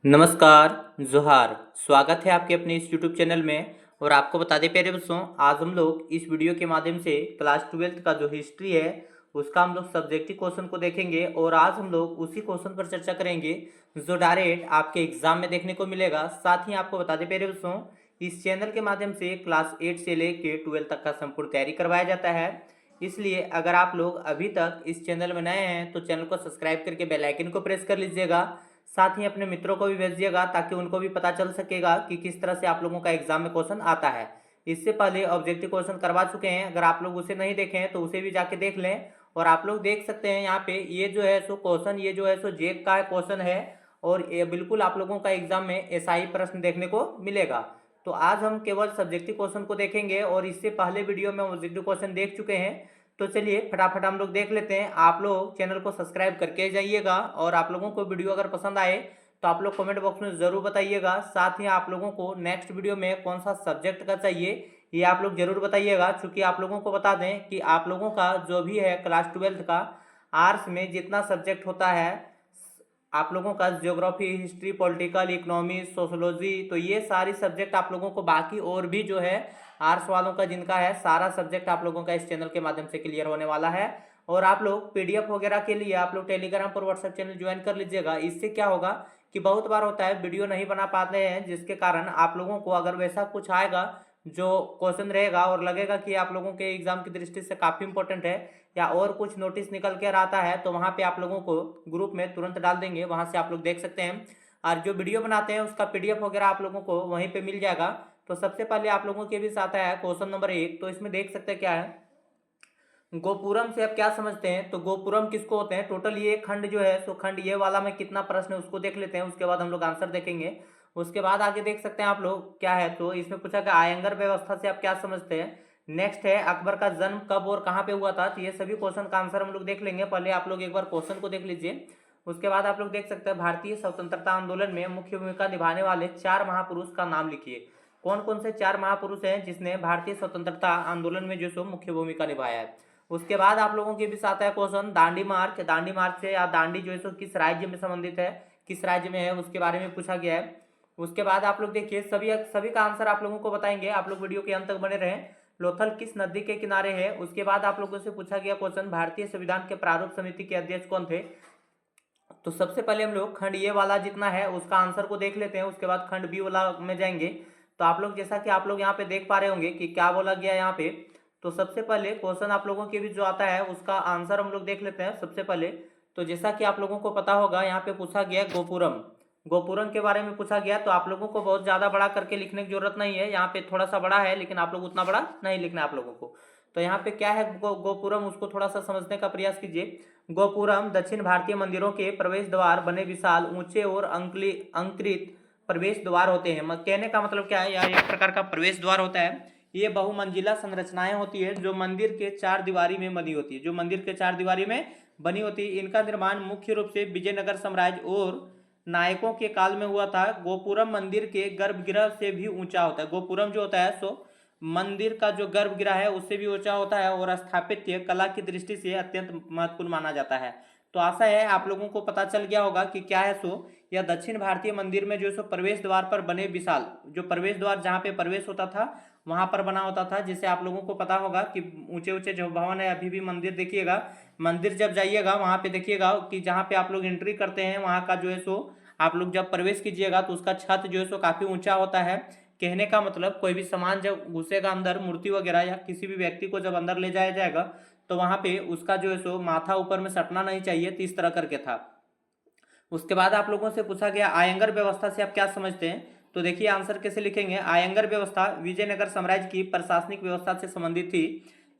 नमस्कार, जोहार। स्वागत है आपके अपने इस यूट्यूब चैनल में। और आपको बता दें प्यारे बच्चों, आज हम लोग इस वीडियो के माध्यम से क्लास 12th का जो हिस्ट्री है उसका हम लोग सब्जेक्टिव क्वेश्चन को देखेंगे। और आज हम लोग उसी क्वेश्चन पर चर्चा करेंगे जो डायरेक्ट आपके एग्जाम में देखने को मिलेगा। साथ ही आपको बता दें प्यारे बच्चों, इस चैनल के माध्यम से क्लास 8 से लेके 12 तक का संपूर्ण तैयारी करवाया जाता है। इसलिए अगर आप लोग अभी तक इस चैनल में नए हैं तो चैनल को सब्सक्राइब करके बेल आइकन को प्रेस कर लीजिएगा। साथ ही अपने मित्रों को भी भेजिएगा ताकि उनको भी पता चल सकेगा कि किस तरह से आप लोगों का एग्जाम में क्वेश्चन आता है। इससे पहले ऑब्जेक्टिव क्वेश्चन करवा चुके हैं, अगर आप लोग उसे नहीं देखे हैं तो उसे भी जाके देख लें। और आप लोग देख सकते हैं यहाँ पे ये जो है सो क्वेश्चन, ये जो है सो जेक का क्वेश्चन है। और ये बिल्कुल आप लोगों का एग्जाम में एसआई प्रश्न देखने को मिलेगा। तो आज हम केवल सब्जेक्टिव क्वेश्चन को देखेंगे और इससे पहले वीडियो में ऑब्जेक्टिव क्वेश्चन देख चुके हैं। तो चलिए फटाफट हम लोग देख लेते हैं। आप लोग चैनल को सब्सक्राइब करके जाइएगा और आप लोगों को वीडियो अगर पसंद आए तो आप लोग कमेंट बॉक्स में ज़रूर बताइएगा। साथ ही आप लोगों को नेक्स्ट वीडियो में कौन सा सब्जेक्ट का चाहिए ये आप लोग जरूर बताइएगा। चूँकि आप लोगों को बता दें कि आप लोगों का जो भी है क्लास 12th का आर्ट्स में जितना सब्जेक्ट होता है, आप लोगों का geography, history, political, economy, sociology, तो ये सारी सब्जेक्ट आप लोगों को बाकी और भी जो है आर्ट्स वालों का जिनका है सारा सब्जेक्ट आप लोगों का इस चैनल के माध्यम से क्लियर होने वाला है। और आप लोग पीडीएफ वगैरह के लिए आप लोग टेलीग्राम पर व्हाट्सएप चैनल ज्वाइन कर लीजिएगा। इससे क्या होगा कि बहुत बार होता है वीडियो नहीं बना पाते हैं, जिसके कारण आप लोगों को अगर वैसा कुछ आएगा जो क्वेश्चन रहेगा और लगेगा कि आप लोगों के एग्जाम की दृष्टि से काफ़ी इंपॉर्टेंट है या और कुछ नोटिस निकल कर आता है, तो वहाँ पे आप लोगों को ग्रुप में तुरंत डाल देंगे, वहाँ से आप लोग देख सकते हैं। और जो वीडियो बनाते हैं उसका पीडीएफ वगैरह आप लोगों को वहीं पे मिल जाएगा। तो सबसे पहले आप लोगों के भी साथ है क्वेश्चन नंबर 1। तो इसमें देख सकते हैं क्या है, गोपुरम से आप क्या समझते हैं। तो गोपुरम किसको होते हैं, टोटल ये खंड जो है सो खंड ये वाला में कितना प्रश्न है उसको देख लेते हैं, उसके बाद हम लोग आंसर देखेंगे। उसके बाद आगे देख सकते हैं आप लोग क्या है, तो इसमें पूछा कि आयंगर व्यवस्था से आप क्या समझते हैं। नेक्स्ट है अकबर का जन्म कब और कहाँ पे हुआ था। तो ये सभी क्वेश्चन का आंसर हम लोग देख लेंगे। पहले आप लोग एक बार क्वेश्चन को देख लीजिए। उसके बाद आप लोग देख सकते हैं भारतीय स्वतंत्रता आंदोलन में मुख्य भूमिका निभाने वाले 4 महापुरुष का नाम लिखिए। कौन कौन से 4 महापुरुष हैं जिसने भारतीय स्वतंत्रता आंदोलन में जो सो मुख्य भूमिका निभाया है। उसके बाद आप लोगों के भी साथ है क्वेश्चन दांडी मार्च। दांडी मार्च से या दांडी जो है सो किस राज्य में संबंधित है, किस राज्य में है, उसके बारे में पूछा गया है। उसके बाद आप लोग देखिए सभी सभी का आंसर आप लोगों को बताएंगे, आप लोग वीडियो के अंत तक बने रहें। लोथल किस नदी के किनारे है। उसके बाद आप लोगों से पूछा गया क्वेश्चन भारतीय संविधान के प्रारूप समिति के अध्यक्ष कौन थे। तो सबसे पहले हम लोग खंड ये वाला जितना है उसका आंसर को देख लेते हैं, उसके बाद खंड बी वाला में जाएंगे। तो आप लोग जैसा कि आप लोग यहाँ पे देख पा रहे होंगे कि क्या बोला गया यहाँ पे। तो सबसे पहले क्वेश्चन आप लोगों के भी जो आता है उसका आंसर हम लोग देख लेते हैं सबसे पहले। तो जैसा कि आप लोगों को पता होगा यहाँ पे पूछा गया गोपुरम, गोपुरम के बारे में पूछा गया। तो आप लोगों को बहुत ज़्यादा बड़ा करके लिखने की जरूरत नहीं है, यहाँ पे थोड़ा सा बड़ा है लेकिन आप लोग उतना बड़ा नहीं लिखना है आप लोगों को। तो यहाँ पे क्या है गोपुरम, उसको थोड़ा सा समझने का प्रयास कीजिए। गोपुरम दक्षिण भारतीय मंदिरों के प्रवेश द्वार बने विशाल, ऊंचे और अंकृत प्रवेश द्वार होते हैं। कहने का मतलब क्या है, यह एक प्रकार का प्रवेश द्वार होता है। ये बहुमंजिला संरचनाएं होती है जो मंदिर के 4 दीवारी में बनी होती है, जो मंदिर के 4 दीवारी में बनी होती है। इनका निर्माण मुख्य रूप से विजयनगर साम्राज्य और नायकों के काल में हुआ था। गोपुरम मंदिर के गर्भगृह से भी ऊंचा होता है। गोपुरम जो होता है सो मंदिर का जो गर्भगृह है उससे भी ऊंचा होता है और स्थापत्य कला की दृष्टि से अत्यंत महत्वपूर्ण माना जाता है। तो आशा है आप लोगों को पता चल गया होगा कि क्या है सो यह दक्षिण भारतीय मंदिर में जो सो प्रवेश द्वार पर बने विशाल, जो प्रवेश द्वार जहाँ पे प्रवेश होता था वहां पर बना होता था। जिससे आप लोगों को पता होगा कि ऊंचे ऊंचे जो भवन है, अभी भी मंदिर देखिएगा, मंदिर जब जाइएगा वहां पे देखिएगा कि जहाँ पे आप लोग एंट्री करते हैं वहां का जो है सो आप लोग जब प्रवेश कीजिएगा तो उसका छत जो है सो काफी ऊंचा होता है। कहने का मतलब कोई भी सामान जब घुसेगा अंदर, मूर्ति वगैरह या किसी भी व्यक्ति को जब अंदर ले जाया जाएगा तो वहां पे उसका जो है सो माथा ऊपर में सटना नहीं चाहिए। तो इस तरह करके था। उसके बाद आप लोगों से पूछा गया आयंगर व्यवस्था से आप क्या समझते हैं। तो देखिए आंसर कैसे लिखेंगे। आयंगर व्यवस्था विजयनगर साम्राज्य की प्रशासनिक व्यवस्था से संबंधित थी।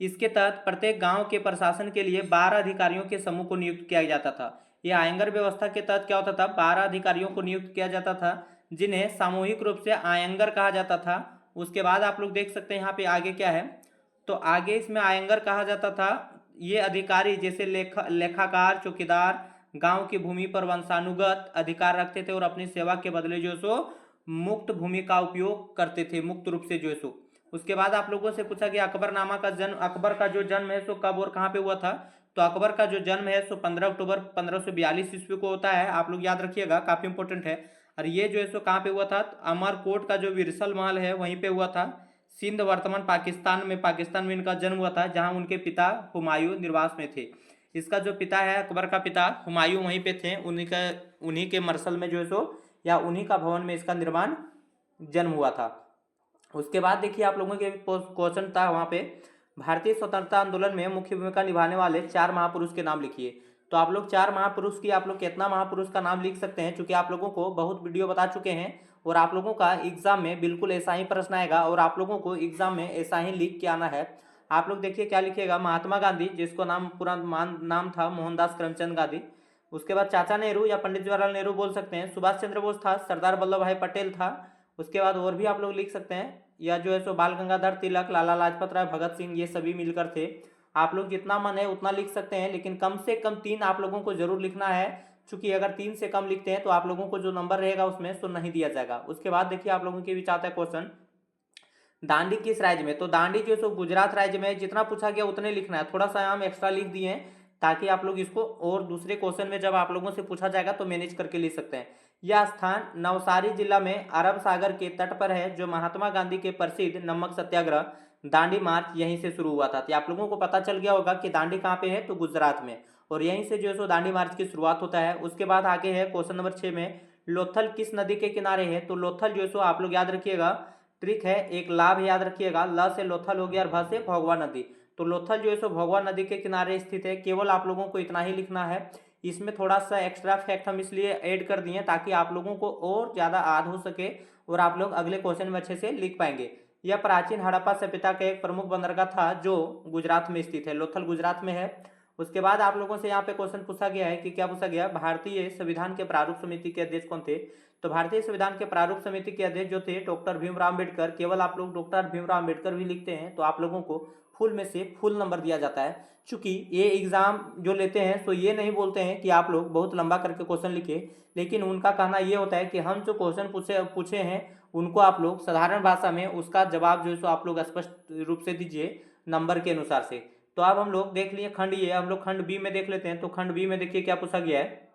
इसके तहत प्रत्येक गांव के प्रशासन के लिए 12 अधिकारियों के समूह को नियुक्त किया जाता था। यह आयंगर व्यवस्था के तहत क्या होता था, 12 अधिकारियों को नियुक्त किया जाता था जिन्हें सामूहिक रूप से आयंगर कहा जाता था। उसके बाद आप लोग देख सकते हैं यहाँ पे आगे क्या है। तो आगे इसमें आयंगर कहा जाता था। ये अधिकारी जैसे लेखाकार, चौकीदार गांव की भूमि पर वंशानुगत अधिकार रखते थे और अपनी सेवा के बदले जो सो मुक्त भूमि का उपयोग करते थे, मुक्त रूप से जो सो। उसके बाद आप लोगों से पूछा गया अकबरनामा का जन्म, अकबर का जो जन्म है सो कब और कहाँ पे हुआ था। तो अकबर का जो जन्म है सो 15 अक्टूबर 1542 ईस्वी को होता है। आप लोग याद रखिएगा, काफी इंपॉर्टेंट है। और ये जो है सो कहाँ पे हुआ था, अमरकोट का जो विरसल महल है वहीं पे हुआ था। सिंध वर्तमान पाकिस्तान में इनका जन्म हुआ था, जहाँ उनके पिता हुमायूं निर्वास में थे। इसका जो पिता है, अकबर का पिता हुमायूं, वहीं पे थे। उन्हीं के मरसल में जो है सो, या उन्हीं का भवन में इसका निर्माण जन्म हुआ था। उसके बाद देखिए आप लोगों के क्वेश्चन था वहाँ पे, भारतीय स्वतंत्रता आंदोलन में मुख्य भूमिका निभाने वाले 4 महापुरुष के नाम लिखिए। तो आप लोग 4 महापुरुष की, आप लोग कितना महापुरुष का नाम लिख सकते हैं, क्योंकि आप लोगों को बहुत वीडियो बता चुके हैं और आप लोगों का एग्जाम में बिल्कुल ऐसा ही प्रश्न आएगा और आप लोगों को एग्जाम में ऐसा ही लिख के आना है। आप लोग देखिए क्या लिखिएगा, महात्मा गांधी, जिसको पूरा नाम था मोहनदास करमचंद गांधी। उसके बाद चाचा नेहरू या पंडित जवाहरलाल नेहरू बोल सकते हैं। सुभाष चंद्र बोस था, सरदार वल्लभ भाई पटेल था। उसके बाद और भी आप लोग लिख सकते हैं, या जो है सो बाल गंगाधर तिलक, लाला लाजपत राय, भगत सिंह, ये सभी मिलकर थे। आप लोग जितना मन है उतना लिख सकते हैं, लेकिन कम से कम 3 आप लोगों को जरूर लिखना है, क्योंकि अगर 3 से कम लिखते हैं तो आप लोगों को जो नंबर रहेगा उसमें सो नहीं दिया जाएगा। उसके बाद देखिए आप लोगों के बीच आता है क्वेश्चन, दांडी किस राज्य में। तो दांडी जो सो गुजरात राज्य में। जितना पूछा गया उतने लिखना है, थोड़ा सा हम एक्स्ट्रा लिख दिए हैं ताकि आप लोग इसको और दूसरे क्वेश्चन में जब आप लोगों से पूछा जाएगा तो मैनेज करके लिख सकते हैं। यह स्थान नवसारी जिला में अरब सागर के तट पर है, जो महात्मा गांधी के प्रसिद्ध नमक सत्याग्रह दांडी मार्च यहीं से शुरू हुआ था। तो आप लोगों को पता चल गया होगा कि दांडी कहाँ पे है, तो गुजरात में, और यहीं से जो है सो दांडी मार्च की शुरुआत होता है। उसके बाद आगे है क्वेश्चन नंबर 6 में, लोथल किस नदी के किनारे है। तो लोथल जो है सो आप लोग याद रखिएगा, ट्रिक है, एक लाभ याद रखिएगा, ल से लोथल हो गया और भ से भोगवा नदी। तो लोथल जो है सो भोगवा नदी के किनारे स्थित है। केवल आप लोगों को इतना ही लिखना है। इसमें थोड़ा सा एक्स्ट्रा फैक्ट हम इसलिए ऐड कर दिए ताकि आप लोगों को और ज़्यादा याद हो सके और आप लोग अगले क्वेश्चन में अच्छे से लिख पाएंगे। यह प्राचीन हड़प्पा सभ्यता का एक प्रमुख बंदरगाह था, जो गुजरात में स्थित है। लोथल गुजरात में है। उसके बाद आप लोगों से यहाँ पे क्वेश्चन पूछा गया है कि क्या पूछा गया, भारतीय संविधान के प्रारूप समिति के अध्यक्ष कौन थे। तो भारतीय संविधान के प्रारूप समिति के अध्यक्ष जो थे डॉक्टर भीमराव अम्बेडकर। केवल आप लोग डॉक्टर भीमराव अम्बेडकर भी लिखते हैं तो आप लोगों को फुल में से फुल नंबर दिया जाता है। चूंकि ये एग्जाम जो लेते हैं तो ये नहीं बोलते हैं कि आप लोग बहुत लंबा करके क्वेश्चन लिखे, लेकिन उनका कहना ये होता है कि हम जो क्वेश्चन पूछे हैं उनको आप लोग साधारण भाषा में उसका जवाब जो है सो आप लोग स्पष्ट रूप से दीजिए नंबर के अनुसार से। तो अब हम लोग देख लिए खंड ये, हम लोग खंड बी में देख लेते हैं। तो खंड बी में देखिए क्या पूछा गया है।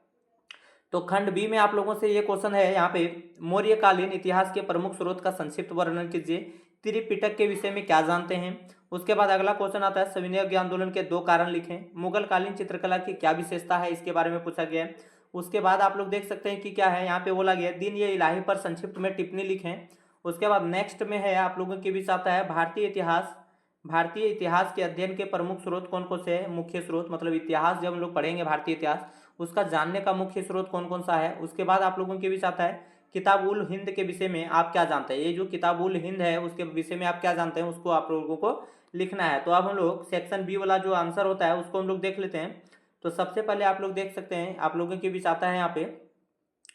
तो खंड बी में आप लोगों से ये क्वेश्चन है यहाँ पे, मौर्यकालीन इतिहास के प्रमुख स्रोत का संक्षिप्त वर्णन कीजिए। त्रिपिटक के विषय में क्या जानते हैं। उसके बाद अगला क्वेश्चन आता है, सविनय आंदोलन के 2 कारण लिखें। मुगल कालीन चित्रकला की क्या विशेषता है, इसके बारे में पूछा गया है। उसके बाद आप लोग देख सकते हैं कि क्या है, यहाँ पे बोला गया दिन ये इलाही पर संक्षिप्त में टिप्पणी लिखें। उसके बाद नेक्स्ट में है आप लोगों के बीच आता है, भारतीय इतिहास के अध्ययन के प्रमुख स्रोत कौन कौन से हैं। मुख्य स्रोत मतलब इतिहास जब हम लोग पढ़ेंगे भारतीय इतिहास, उसका जानने का मुख्य स्रोत कौन कौन सा है। उसके बाद आप लोगों के बीच आता है, किताब उल हिंद के विषय में आप क्या जानते हैं। ये जो किताब उल हिंद है उसके विषय में आप क्या जानते हैं, उसको आप लोगों को लिखना है। तो अब हम लोग सेक्शन बी वाला जो आंसर होता है उसको हम लोग देख लेते हैं। तो सबसे पहले आप लोग देख सकते हैं, आप लोगों के बीच आता है, यहाँ पे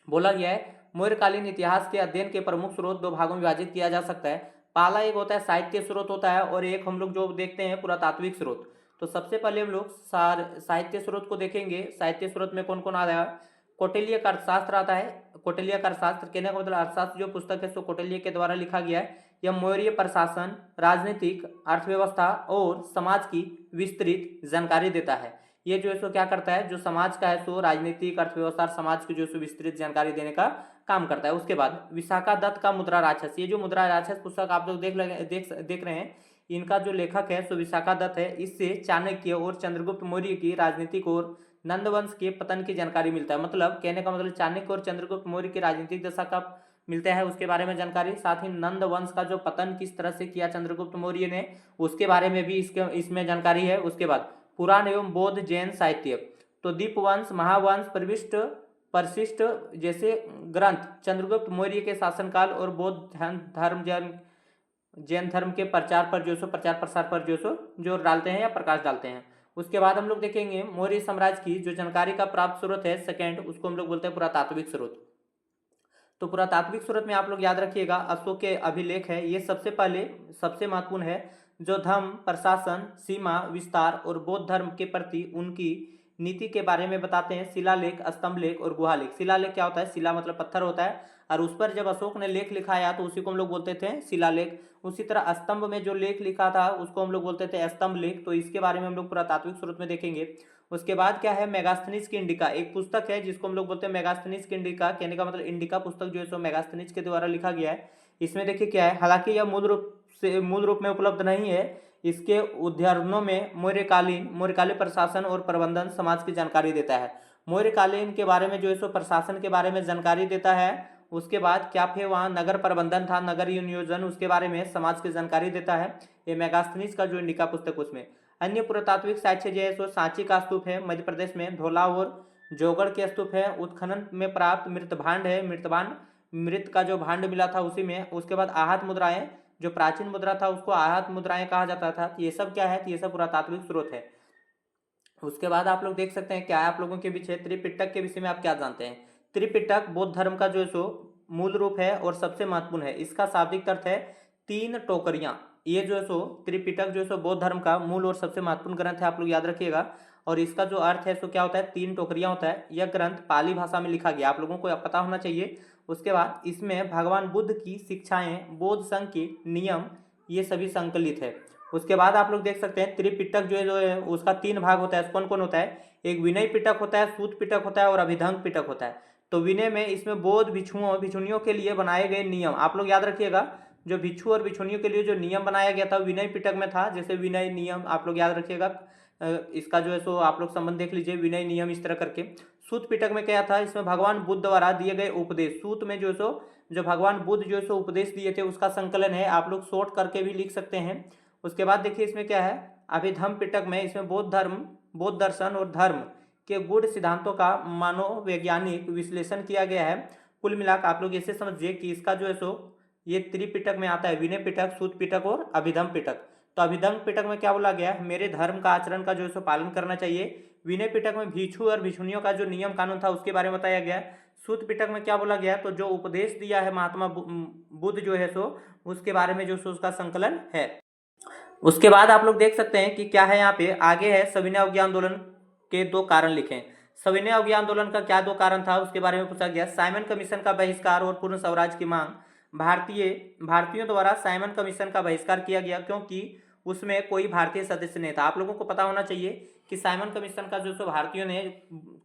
बोला गया है मौर्यकालीन इतिहास के अध्ययन के प्रमुख स्रोत 2 भागों में विभाजित किया जा सकता है। पहला एक होता है साहित्य स्रोत होता है, और एक हम लोग जो देखते हैं पुरातात्विक स्रोत। तो सबसे पहले हम लोग साहित्य स्रोत को देखेंगे। साहित्य स्रोत में कौन कौन आ रहा है, कौटिल्य का अर्थशास्त्र आता है। कौटिल्य का अर्थशास्त्र कहने का मतलब अर्थशास्त्र जो पुस्तक है सो कौटिल्य के द्वारा लिखा गया है। यह मौर्य प्रशासन, राजनीतिक, अर्थव्यवस्था और समाज की विस्तृत जानकारी देता है। ये जो है सो क्या करता है, जो समाज का है सो राजनीतिक, अर्थव्यवस्था, समाज की जो सो विस्तृत जानकारी देने का काम करता है। उसके बाद विशाखा दत्त का मुद्रा राक्षस, ये जो मुद्रा राक्षस पुस्तक आप लोग देख रहे हैं, इनका जो लेखक है सो विशाखा दत्त है। इससे चाणक्य और चंद्रगुप्त मौर्य की राजनीतिक और नंदवंश के पतन की जानकारी मिलता है। मतलब कहने का मतलब चाणक्य और चंद्रगुप्त मौर्य की राजनीतिक दशा का मिलता है, उसके बारे में जानकारी। साथ ही नंद वंश का जो पतन किस तरह से किया चंद्रगुप्त मौर्य ने, उसके बारे में भी इसमें जानकारी है। उसके बाद पुराण एवं बौद्ध जैन साहित्य, तो दीपवंश, महावंश, परिशिष्ट जैसे ग्रंथ चंद्रगुप्त मौर्य के शासनकाल और बौद्ध धर्म जैन धर्म के प्रचार प्रसार पर जो डालते हैं या प्रकाश डालते हैं। उसके बाद हम लोग देखेंगे मौर्य साम्राज्य की जो जानकारी का प्राप्त स्रोत है सेकंड, उसको हम लोग बोलते हैं पुरातात्विक स्रोत। तो पुरातात्विक स्रोत में आप लोग याद रखिएगा अशोक के अभिलेख है, ये सबसे पहले सबसे महत्वपूर्ण है, जो धर्म, प्रशासन, सीमा विस्तार और बौद्ध धर्म के प्रति उनकी नीति के बारे में बताते हैं। शिलालेख, स्तंभ लेख और गुहा लेख। शिलालेख क्या होता है, शिला मतलब पत्थर होता है, और उस पर जब अशोक ने लेख लिखाया तो उसी को हम लोग बोलते थे शिलालेख। उसी तरह स्तंभ में जो लेख लिखा था उसको हम लोग बोलते थे स्तंभ लेख। तो इसके बारे में हम लोग पुरातात्विक स्रोत में देखेंगे। उसके बाद क्या है, मेगास्थनीज की इंडिका, एक पुस्तक है जिसको हम लोग बोलते हैं मेगास्थनीज की इंडिका। कहने का मतलब इंडिका पुस्तक जो है सो मेगास्थनीज के द्वारा लिखा गया है। इसमें देखिए क्या है, हालांकि यह मूल रूप में उपलब्ध नहीं है। इसके उद्धरणों में मौर्यकालीन प्रशासन और प्रबंधन समाज की जानकारी देता है। मौर्यकालीन के बारे में जो है सो प्रशासन के बारे में जानकारी देता है। उसके बाद क्या थे वहाँ, नगर प्रबंधन था, नगर नियोजन, उसके बारे में समाज की जानकारी देता है। ये मेगास्थनीज का जो इंडिका पुस्तक उसमें। अन्य पुरातात्विक साक्ष्य जो है सो सांची का स्तूप है मध्य प्रदेश में, धौलाऔर जोगढ़ के स्तूप है, उत्खनन में प्राप्त मृत भांड है, मृत का जो भांड मिला था उसी में। उसके बाद आहत मुद्राएं, जो प्राचीन मुद्रा था उसको आहत मुद्राएं कहा जाता था। ये सब क्या है, ये सब पुरातात्विक स्रोत है। उसके बाद आप लोग देख सकते हैं क्या है आप लोगों के पीछे, त्रिपिटक के विषय में आप क्या जानते हैं। त्रिपिटक बौद्ध धर्म का जो है सो मूल रूप है और सबसे महत्वपूर्ण है। इसका शाब्दिक अर्थ है तीन टोकरियां। ये जो है सो त्रिपिटक जो है सो बौद्ध धर्म का मूल और सबसे महत्वपूर्ण ग्रंथ है, आप लोग याद रखिएगा। और इसका जो अर्थ है सो क्या होता है, तीन टोकरियां होता है। यह ग्रंथ पाली भाषा में लिखा गया, आप लोगों को पता होना चाहिए। उसके बाद इसमें भगवान बुद्ध की शिक्षाएं, बौद्ध संघ के नियम, ये सभी संकलित है। उसके बाद आप लोग देख सकते हैं त्रिपिटक जो है उसका तीन भाग होता है। कौन कौन होता है, एक विनय पिटक होता है, सूत पिटक होता है और अभिधंग पिटक होता है। तो विनय में इसमें बौद्ध भिक्षुओं के लिए बनाए गए नियम, आप लोग याद रखिएगा। जो भिक्षु और भिक्षुणियों के लिए जो नियम बनाया गया था विनय पिटक में था, जैसे विनय नियम आप लोग याद रखिएगा। इसका जो है सो आप लोग संबंध देख लीजिए, विनय नियम इस तरह करके। सूत पिटक में क्या था, इसमें भगवान बुद्ध द्वारा दिए गए उपदेश, सूत में जो है सो जो भगवान बुद्ध जो है सो उपदेश दिए थे उसका संकलन है, आप लोग शॉर्ट करके भी लिख सकते हैं। उसके बाद देखिए इसमें क्या है, अभिधम पिटक में इसमें बौद्ध दर्शन और धर्म के गूढ़ सिद्धांतों का मनोवैज्ञानिक विश्लेषण किया गया है। कुल मिलाकर आप लोग इसे समझिए कि इसका जो है सो ये त्रिपिटक में आता है, विनय पिटक, सूत पिटक और अभिधम पिटक। तो अभिधम पिटक में क्या बोला गया, मेरे धर्म का आचरण का जो है सो पालन करना चाहिए। विनय पिटक में भिक्षु और भिक्षुणियों का जो नियम कानून था उसके बारे में बताया गया। सूत पिटक में क्या बोला गया, तो जो उपदेश दिया है महात्मा बुद्ध जो है सो उसके बारे में जो सो उसका संकलन है। उसके बाद आप लोग देख सकते हैं कि क्या है यहाँ पे आगे है, सविनय अवज्ञा आंदोलन के दो कारण लिखें। सविनय अवज्ञा आंदोलन का क्या दो कारण था उसके बारे में पूछा गया। साइमन कमीशन का बहिष्कार और पूर्ण स्वराज की मांग। भारतीयों द्वारा साइमन कमीशन का बहिष्कार किया गया क्योंकि उसमें कोई भारतीय सदस्य नहीं था। आप लोगों को पता होना चाहिए कि साइमन कमीशन का जो सो भारतीयों ने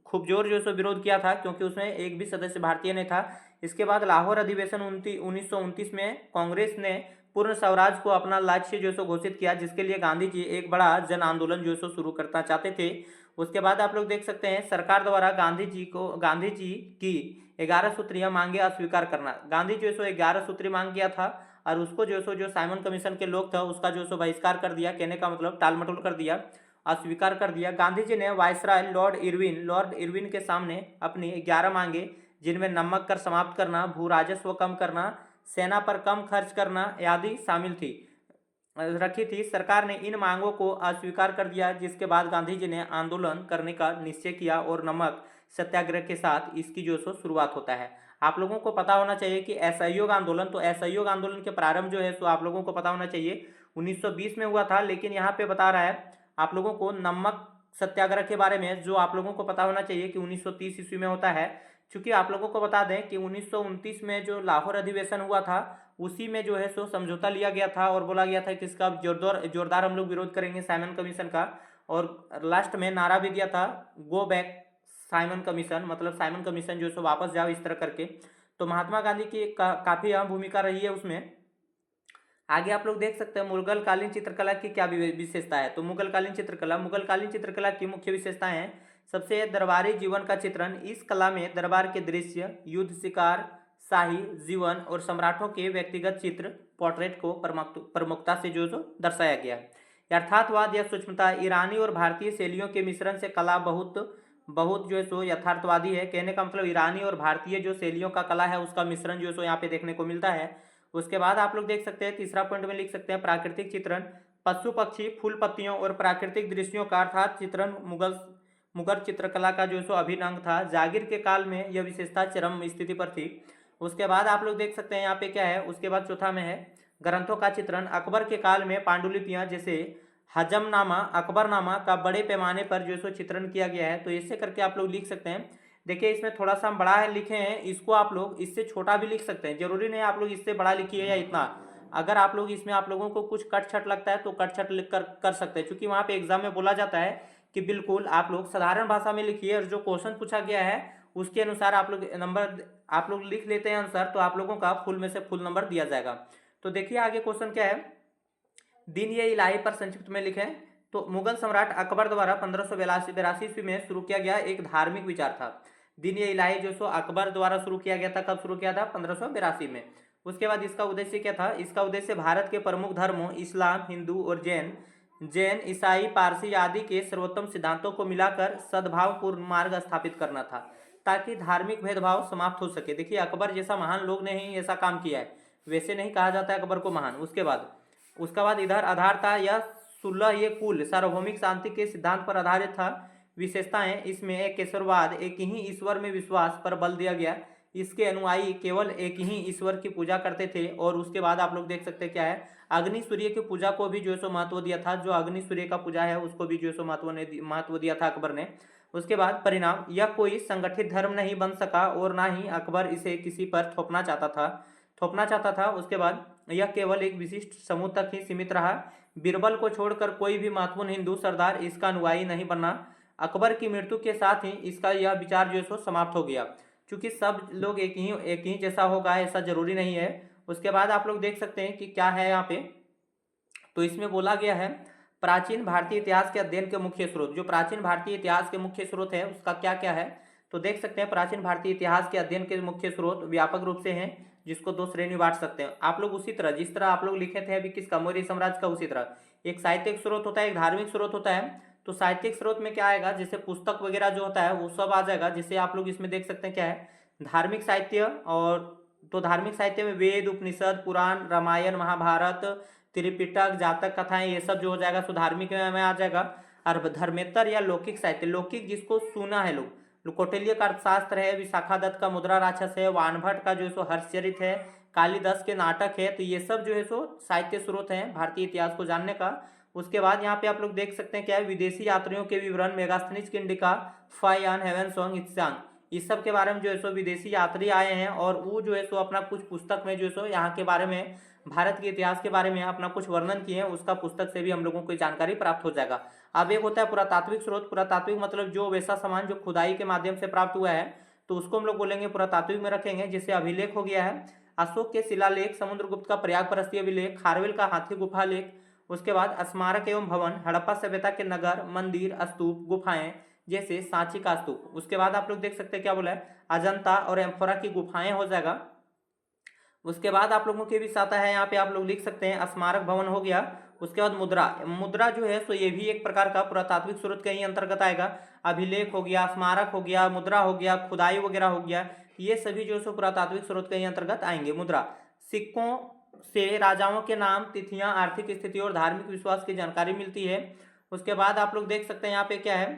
खूब जोर जो सो विरोध किया था क्योंकि उसमें एक भी सदस्य भारतीय नहीं था। इसके बाद लाहौर अधिवेशन 1929 में कांग्रेस ने पूर्ण स्वराज को अपना लक्ष्य जो सो घोषित किया, जिसके लिए गांधी जी एक बड़ा जन आंदोलन जो सो शुरू करना चाहते थे। उसके बाद आप लोग देख सकते हैं सरकार द्वारा गांधी जी की 11 सूत्रीय मांगे अस्वीकार करना। गांधी जो सो 11 सूत्री मांग किया था और उसको जो साइमन कमीशन के लोग था उसका जो सो बहिष्कार कर दिया, कहने का मतलब टालमटोल कर दिया, अस्वीकार कर दिया। गांधी जी ने वायसराय लॉर्ड इरविन के सामने अपनी 11 मांगे, जिनमें नमक कर समाप्त करना, भू राजस्व कम करना, सेना पर कम खर्च करना आदि शामिल रखी थी। सरकार ने इन मांगों को अस्वीकार कर दिया, जिसके बाद गांधी जी ने आंदोलन करने का निश्चय किया और नमक सत्याग्रह के साथ इसकी जो सो शुरुआत होता है। आप लोगों को पता होना चाहिए कि असहयोग आंदोलन, तो असहयोग आंदोलन के प्रारंभ जो है सो आप लोगों को पता होना चाहिए 1920 में हुआ था, लेकिन यहाँ पे बता रहा है आप लोगों को नमक सत्याग्रह के बारे में, जो आप लोगों को पता होना चाहिए कि 1930 ईस्वी में होता है। चूंकि आप लोगों को बता दें कि 1929 में जो लाहौर अधिवेशन हुआ था उसी में जो है सो समझौता लिया गया था और बोला गया था कि इसका जोरदार हम लोग विरोध करेंगे साइमन कमीशन का। और लास्ट में नारा भी दिया था, गो बैक साइमन कमीशन, मतलब साइमन कमीशन जो सो वापस जाओ, इस तरह करके। तो महात्मा गांधी की काफी अहम भूमिका रही है उसमें। आगे आप लोग देख सकते हैं मुगल कालीन चित्रकला की क्या विशेषता है। तो मुगल कालीन चित्रकला की मुख्य विशेषताएं हैं, सबसे दरबारी जीवन का चित्रण। इस कला में दरबार के दृश्य, युद्ध, शिकार, शाही जीवन और सम्राटों के व्यक्तिगत चित्र, पोर्ट्रेट को प्रमुखता से जो दर्शाया गया है। यथार्थवाद या सूक्ष्मता, ईरानी और भारतीय शैलियों के मिश्रण से कला बहुत जो है सो यथार्थवादी है। कहने का मतलब ईरानी और भारतीय जो शैलियों का कला है उसका मिश्रण जो सो यहाँ पे देखने को मिलता है। उसके बाद आप लोग देख सकते हैं तीसरा पॉइंट में लिख सकते हैं प्राकृतिक चित्रण, पशु पक्षी, फूल पत्तियों और प्राकृतिक दृश्यों का अर्थात चित्रण मुगल चित्रकला का जो सो अभिन्न अंग था। जागीर के काल में यह विशेषता चरम स्थिति पर थी। उसके बाद आप लोग देख सकते हैं यहाँ पे क्या है, उसके बाद चौथा में है ग्रंथों का चित्रण। अकबर के काल में पांडुलिपियां जैसे हजमनामा, अकबरनामा का बड़े पैमाने पर जो सो चित्रण किया गया है। तो ऐसे करके आप लोग लिख सकते हैं। देखिए इसमें थोड़ा सा हम बड़ा है लिखे हैं, इसको आप लोग इससे छोटा भी लिख सकते हैं, जरूरी नहीं आप लोग इससे बड़ा लिखिए या इतना। अगर आप लोग इसमें आप लोगों को कुछ कट छट लगता है तो कट छट लिख कर सकते हैं, क्योंकि वहाँ पे एग्जाम में बोला जाता है कि बिल्कुल आप लोग साधारण भाषा में लिखिए और जो क्वेश्चन पूछा गया है उसके अनुसार आप लोग लिख लेते हैं आंसर, तो आप लोगों का फुल में से फुल नंबर दिया जाएगा। तो देखिए आगे क्वेश्चन क्या है, दिन ये इलाही पर संक्षिप्त में लिखें। तो मुगल सम्राट अकबर द्वारा 1582 ईस्वी में शुरू किया गया एक धार्मिक विचार था। दिन ये इलाही जो सो अकबर द्वारा शुरू किया गया था, कब शुरू किया था? 1582 में। उसके बाद इसका उद्देश्य क्या था? इसका उद्देश्य भारत के प्रमुख धर्मों इस्लाम, हिंदू और जैन, ईसाई, पारसी आदि के सर्वोत्तम सिद्धांतों को मिलाकर सद्भावपूर्ण मार्ग स्थापित करना था, ताकि धार्मिक भेदभाव समाप्त हो सके। देखिए अकबर जैसा महान लोग ने ही ऐसा काम किया है, वैसे नहीं कहा जाता है अकबर को महान। उसका बाद इधर आधार था यह 16 ये कुल सार्वभौमिक शांति के सिद्धांत पर आधारित था। विशेषताएं इसमें एकेश्वरवाद, एक ही ईश्वर में विश्वास पर बल दिया गया। इसके अनुयायी केवल एक ही ईश्वर की पूजा करते थे। और उसके बाद आप लोग देख सकते हैं क्या है, अग्नि सूर्य की पूजा को भी जो सो महत्व दिया था। जो अग्नि सूर्य का पूजा है उसको भी जो सो महत्व दिया था अकबर ने। उसके बाद परिणाम, यह कोई संगठित धर्म नहीं बन सका और ना ही अकबर इसे किसी पर थोपना चाहता था। उसके बाद यह केवल एक विशिष्ट समूह तक ही सीमित रहा। बीरबल को छोड़कर कोई भी महत्वपूर्ण हिंदू सरदार इसका अनुयायी नहीं बना। अकबर की मृत्यु के साथ ही इसका यह विचार जो है सो समाप्त हो गया, क्योंकि सब लोग एक ही जैसा होगा ऐसा जरूरी नहीं है। उसके बाद आप लोग देख सकते हैं कि क्या है यहाँ पे, तो इसमें बोला गया है प्राचीन भारतीय इतिहास के अध्ययन के मुख्य स्रोत। जो प्राचीन भारतीय इतिहास के मुख्य स्रोत है उसका क्या क्या है, तो देख सकते हैं प्राचीन भारतीय इतिहास के अध्ययन के मुख्य स्रोत व्यापक रूप से हैं, जिसको दो श्रेणी बांट सकते हैं आप लोग। उसी तरह जिस तरह आप लोग लिखे थे अभी किसका, मौर्य साम्राज्य का, उसी तरह एक साहित्यिक स्रोत होता है, एक धार्मिक स्रोत होता है। तो साहित्यिक स्रोत में क्या आएगा, जैसे पुस्तक वगैरह जो होता है वो सब आ जाएगा। जैसे आप लोग इसमें देख सकते हैं क्या है, धार्मिक साहित्य। और तो धार्मिक साहित्य में वेद, उपनिषद, पुराण, रामायण, महाभारत, त्रिपिटक, जातक कथाएं, ये सब जो हो जाएगा सो धार्मिक में आ जाएगा। और धर्मेतर या लौकिक साहित्य, लौकिक जिसको सुना है लोग, कौटिल्य का अर्थशास्त्र है, विशाखा दत्त का मुद्रा राक्षस है, वानभट्ट का जो है सो हर्षचरित है, कालिदास के नाटक है। तो ये सब जो है सो साहित्य स्रोत हैं भारतीय इतिहास को जानने का। उसके बाद यहाँ पे आप लोग देख सकते हैं क्या है, विदेशी यात्रियों के विवरण, मेगास्थनीज की इंडिका, फायान, हेवन सॉन्ग, इत्सान, इस सब के बारे में जो है सो विदेशी यात्री आए हैं और वो जो है सो अपना कुछ पुस्तक में जो है सो यहाँ के बारे में, भारत के इतिहास के बारे में अपना कुछ वर्णन किए हैं। उसका पुस्तक से भी हम लोगों को जानकारी प्राप्त हो जाएगा। अब एक होता है पुरातात्विक स्रोत। पुरातात्विक मतलब जो वैसा सामान जो खुदाई के माध्यम से प्राप्त हुआ है, तो उसको हम लोग बोलेंगे पुरातात्विक में रखेंगे। जैसे अभिलेख हो गया है अशोक के शिलालेख, समुद्रगुप्त का प्रयाग परस्ती अभिलेख, खारवेल का हाथी गुफा लेख। उसके बाद स्मारक एवं भवन, हड़प्पा सभ्यता के नगर, मंदिर, स्तूप, गुफाएं जैसे सांची का स्तूप। उसके बाद आप लोग देख सकते हैं क्या बोला है, अजंता और एम्फोरा की गुफाएं हो जाएगा। उसके बाद आप लोगों के भी आता है यहाँ पे आप लोग लिख सकते हैं स्मारक भवन हो गया। उसके बाद मुद्रा जो है सो ये भी एक प्रकार का पुरातात्विक स्रोत के ही अंतर्गत आएगा। अभिलेख हो गया, स्मारक हो गया, मुद्रा हो गया, खुदाई वगैरह हो गया, ये सभी जो है सो पुरातात्विक स्रोत के ही अंतर्गत आएंगे। मुद्रा, सिक्कों से राजाओं के नाम, तिथियां, आर्थिक स्थिति और धार्मिक विश्वास की जानकारी मिलती है। उसके बाद आप लोग देख सकते हैं यहाँ पे क्या है,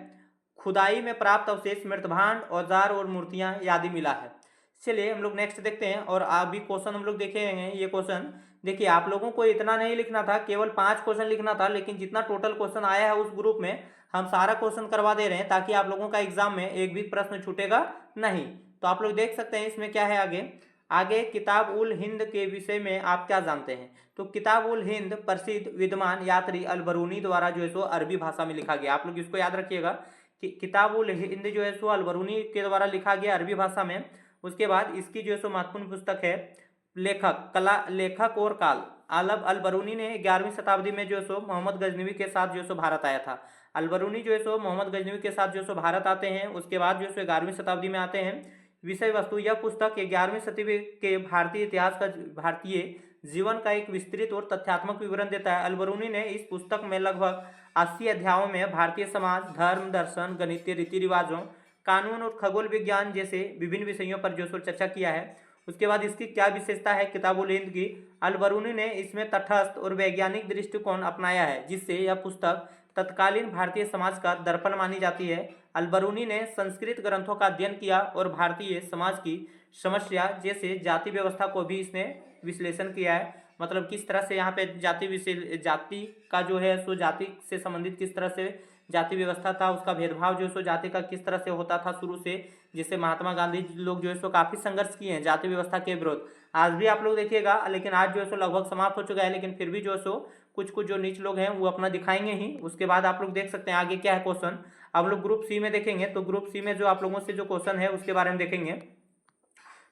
खुदाई में प्राप्त अवशेष, मृतभांड, औजार और मूर्तियां आदि मिला है। चलिए हम लोग नेक्स्ट देखते हैं। और अभी क्वेश्चन हम लोग देखे हैं। ये क्वेश्चन देखिए आप लोगों को इतना नहीं लिखना था, केवल 5 क्वेश्चन लिखना था, लेकिन जितना टोटल क्वेश्चन आया है उस ग्रुप में हम सारा क्वेश्चन करवा दे रहे हैं, ताकि आप लोगों का एग्जाम में एक भी प्रश्न छूटेगा नहीं। तो आप लोग देख सकते हैं इसमें क्या है आगे किताब उल हिंद के विषय में आप क्या जानते हैं। तो किताब उल हिंद प्रसिद्ध विद्वान यात्री अल बरूनी द्वारा जो है सो अरबी भाषा में लिखा गया। आप लोग इसको याद रखिएगा कि किताब उल हिंद जो है सो अल बरूनी के द्वारा लिखा गया अरबी भाषा में। उसके बाद इसकी जो है सो महत्वपूर्ण पुस्तक है, लेखक और काल, अल बरूनी ने 11वीं शताब्दी में जो है सो मोहम्मद गजनवी के साथ जो है सो भारत आया था। अल बरूनी जो है सो मोहम्मद गजनवी के साथ जो है सो भारत आते हैं। उसके बाद जो है सो 11वीं शताब्दी में आते हैं। विषय वस्तु, यह पुस्तक 11वीं सदी के भारतीय इतिहास का, भारतीय जीवन का एक विस्तृत और तथ्यात्मक विवरण देता है। अल बरूनी ने इस पुस्तक में लगभग 80 अध्यायों में भारतीय समाज, धर्म, दर्शन, गणितीय रीति रिवाजों, कानून और खगोल विज्ञान जैसे विभिन्न विषयों पर जो सो चर्चा किया है। उसके बाद इसकी क्या विशेषता है किताबुल हिंद की, अल बरूनी ने इसमें तटस्थ और वैज्ञानिक दृष्टिकोण अपनाया है, जिससे यह पुस्तक तत्कालीन भारतीय समाज का दर्पण मानी जाती है। अल बरूनी ने संस्कृत ग्रंथों का अध्ययन किया और भारतीय समाज की समस्या जैसे जाति व्यवस्था को भी इसने विश्लेषण किया है। मतलब किस तरह से यहाँ पे जाति का जो है सो जाति से संबंधित किस तरह से जाति व्यवस्था था, उसका भेदभाव जो है सो जाति का किस तरह से होता था शुरू से। जैसे महात्मा गांधी लोग जो है सो काफी संघर्ष किए हैं जाति व्यवस्था के विरोध। आज भी आप लोग देखिएगा, लेकिन आज जो है सो लगभग समाप्त हो चुका है, लेकिन फिर भी जो है सो कुछ कुछ जो नीच लोग हैं वो अपना दिखाएंगे ही। उसके बाद आप लोग देख सकते हैं आगे क्या है क्वेश्चन। आप लोग ग्रुप सी में देखेंगे तो ग्रुप सी में जो आप लोगों से जो क्वेश्चन है उसके बारे में देखेंगे।